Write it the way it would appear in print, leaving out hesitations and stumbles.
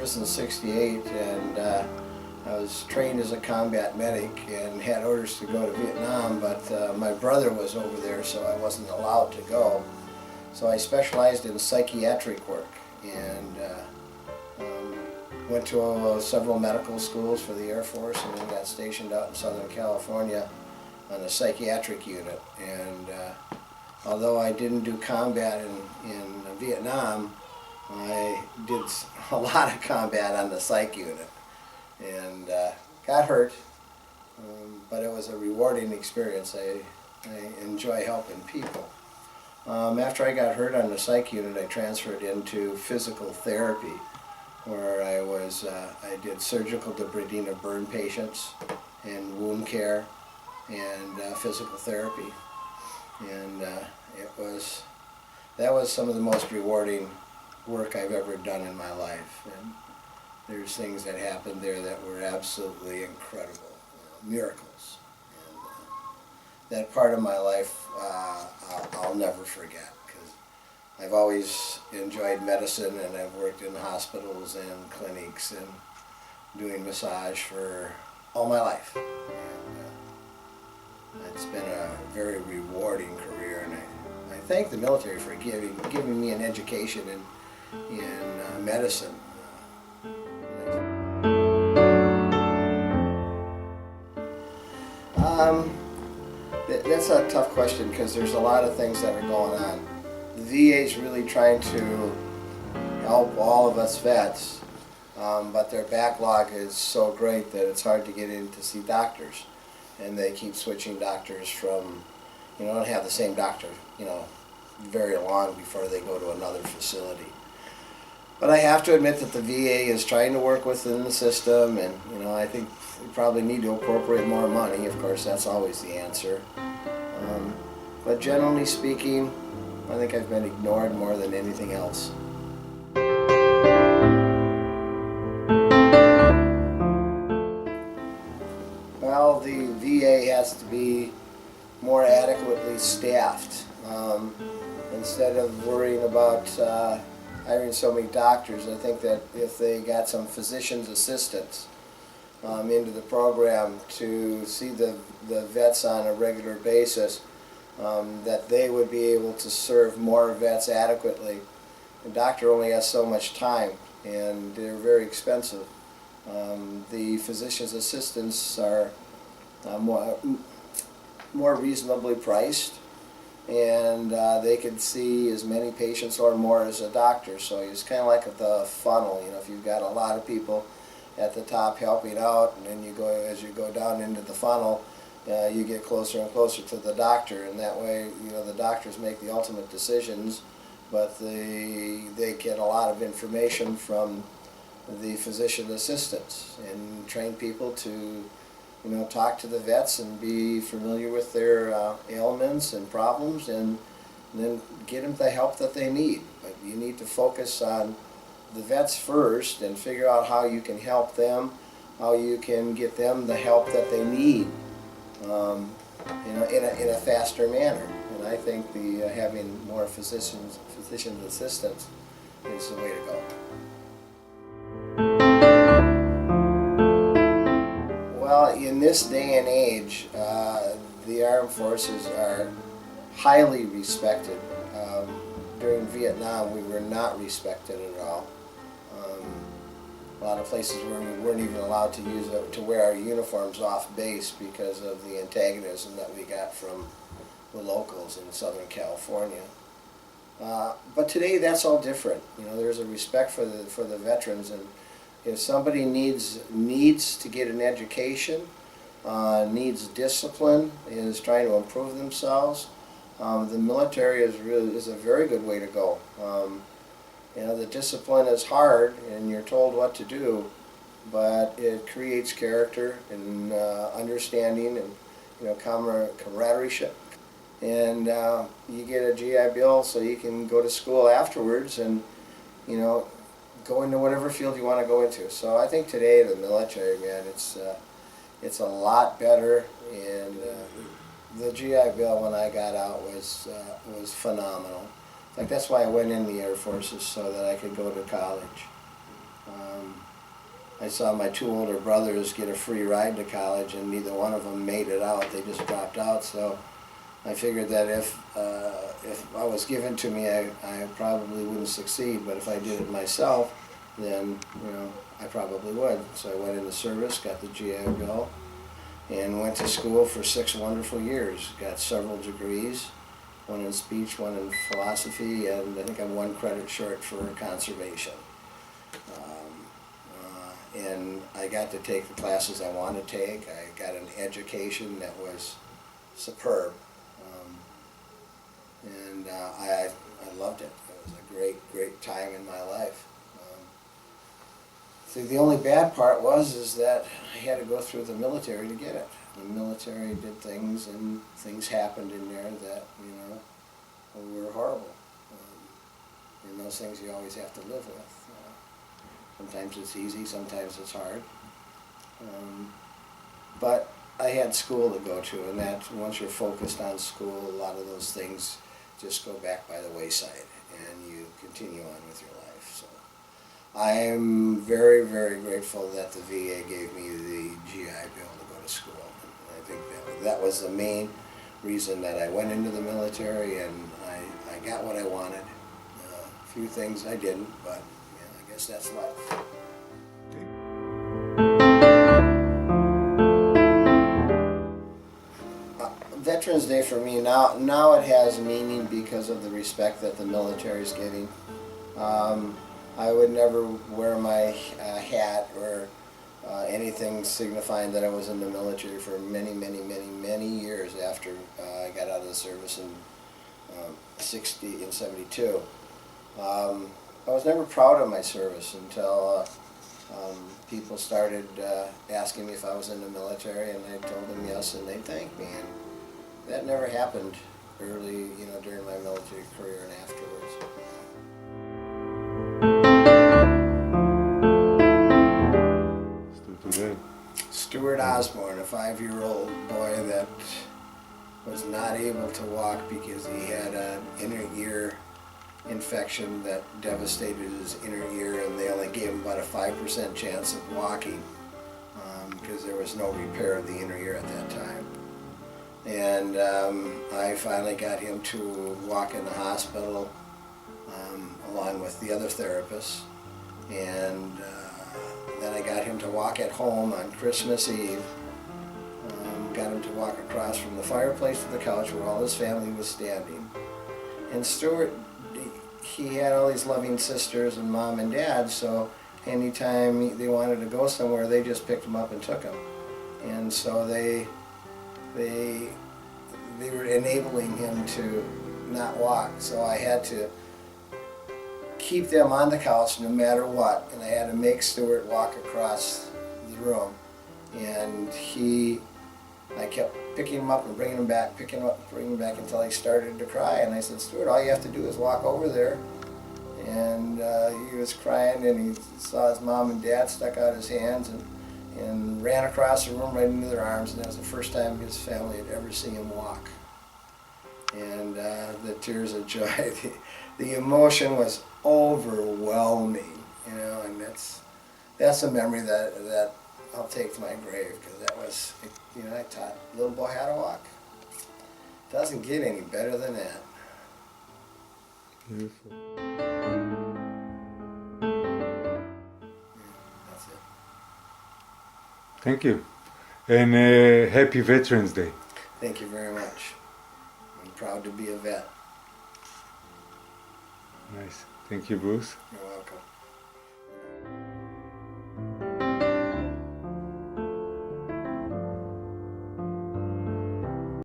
Service in '68, and I was trained as a combat medic and had orders to go to Vietnam, but my brother was over there, so I wasn't allowed to go. So I specialized in psychiatric work and went to several medical schools for the Air Force, and then got stationed out in Southern California on a psychiatric unit. And although I didn't do combat in Vietnam, I did a lot of combat on the psych unit, and got hurt, but it was a rewarding experience. I enjoy helping people. After I got hurt on the psych unit, I transferred into physical therapy, where I did surgical debridement burn patients and wound care and physical therapy, and that was some of the most rewarding work I've ever done in my life. And there's things that happened there that were absolutely incredible, miracles. And that part of my life I'll never forget, because I've always enjoyed medicine, and I've worked in hospitals and clinics and doing massage for all my life. And it's been a very rewarding career, and I thank the military for giving me an education in medicine. That's a tough question, because there's a lot of things that are going on. The VA is really trying to help all of us vets, but their backlog is so great that it's hard to get in to see doctors. And they keep switching doctors from, don't have the same doctor, very long before they go to another facility. But I have to admit that the VA is trying to work within the system, and I think we probably need to appropriate more money. Of course, that's always the answer. But generally speaking, I think I've been ignored more than anything else. Well, the VA has to be more adequately staffed. Instead of worrying about hiring so many doctors, I think that if they got some physician's assistants into the program to see the vets on a regular basis, that they would be able to serve more vets adequately. The doctor only has so much time, and they're very expensive. The physician's assistants are more reasonably priced, and they can see as many patients or more as a doctor. So it's kind of like the funnel. If you've got a lot of people at the top helping out, and then as you go down into the funnel, you get closer and closer to the doctor, and that way the doctors make the ultimate decisions, but they get a lot of information from the physician assistants, and train people to talk to the vets and be familiar with their ailments and problems, and then get them the help that they need. But you need to focus on the vets first and figure out how you can help them, how you can get them the help that they need, in a faster manner. And I think having more physician assistants is the way to go. Well, in this day and age, the armed forces are highly respected. During Vietnam, we were not respected at all. A lot of places where we weren't even allowed to wear our uniforms off base because of the antagonism that we got from the locals in Southern California. But today, that's all different. There's a respect for the veterans, and if somebody needs to get an education, needs discipline, is trying to improve themselves, the military is a very good way to go. The discipline is hard, and you're told what to do, but it creates character and understanding and camaraderie. And you get a GI Bill so you can go to school afterwards and go into whatever field you want to go into. So I think today the military, man, it's a lot better, and the GI Bill when I got out was phenomenal. In fact, that's why I went in the Air Forces, so that I could go to college. I saw my two older brothers get a free ride to college, and neither one of them made it out. They just dropped out. So I figured that if I was given to me, I probably wouldn't succeed. But if I did it myself, then I probably would. So I went into service, got the GI Bill, and went to school for 6 wonderful years. Got several degrees, one in speech, one in philosophy, and I think I'm 1 credit short for conservation. And I got to take the classes I wanted to take. I got an education that was superb, and I loved it. It was a great time in my life. See, the only bad part is that I had to go through the military to get it. The military did things, and things happened in there that were horrible. And those things you always have to live with. Sometimes it's easy, sometimes it's hard. But I had school to go to, and that once you're focused on school, a lot of those things just go back by the wayside, and you continue on with your life. So I am very grateful that the VA gave me the GI Bill to go to school. And I think that was the main reason that I went into the military, and I got what I wanted. A few things I didn't, but I guess that's life. Veterans Day for me now it has meaning because of the respect that the military is getting. I would never wear my hat or anything signifying that I was in the military for many years after I got out of the service in 72. I was never proud of my service until people started asking me if I was in the military, and I told them yes, and they thanked me. And that never happened early, during my military career and afterwards. Still today. Stuart Osborne, a 5-year-old boy that was not able to walk because he had an inner ear infection that devastated his inner ear, and they only gave him about a 5% chance of walking because there was no repair of the inner ear at that time. And I finally got him to walk in the hospital along with the other therapists, and then I got him to walk at home on Christmas Eve. Got him to walk across from the fireplace to the couch where all his family was standing. And Stuart, he had all these loving sisters and mom and dad, so anytime they wanted to go somewhere, they just picked him up and took him. And so they were enabling him to not walk. So I had to keep them on the couch no matter what, and I had to make Stuart walk across the room. And I kept picking him up and bringing him back, picking him up and bringing him back until he started to cry. And I said, Stuart, all you have to do is walk over there. And he was crying, and he saw his mom and dad, stuck out his hands and ran across the room right into their arms. And that was the first time his family had ever seen him walk. And the tears of joy, the emotion was overwhelming, and that's a memory that I'll take to my grave, because that was, I taught a little boy how to walk. Doesn't get any better than that. Beautiful. That's it. Thank you. And happy Veterans Day. Thank you very much. I'm proud to be a vet. Nice. Thank you, Bruce. You're welcome.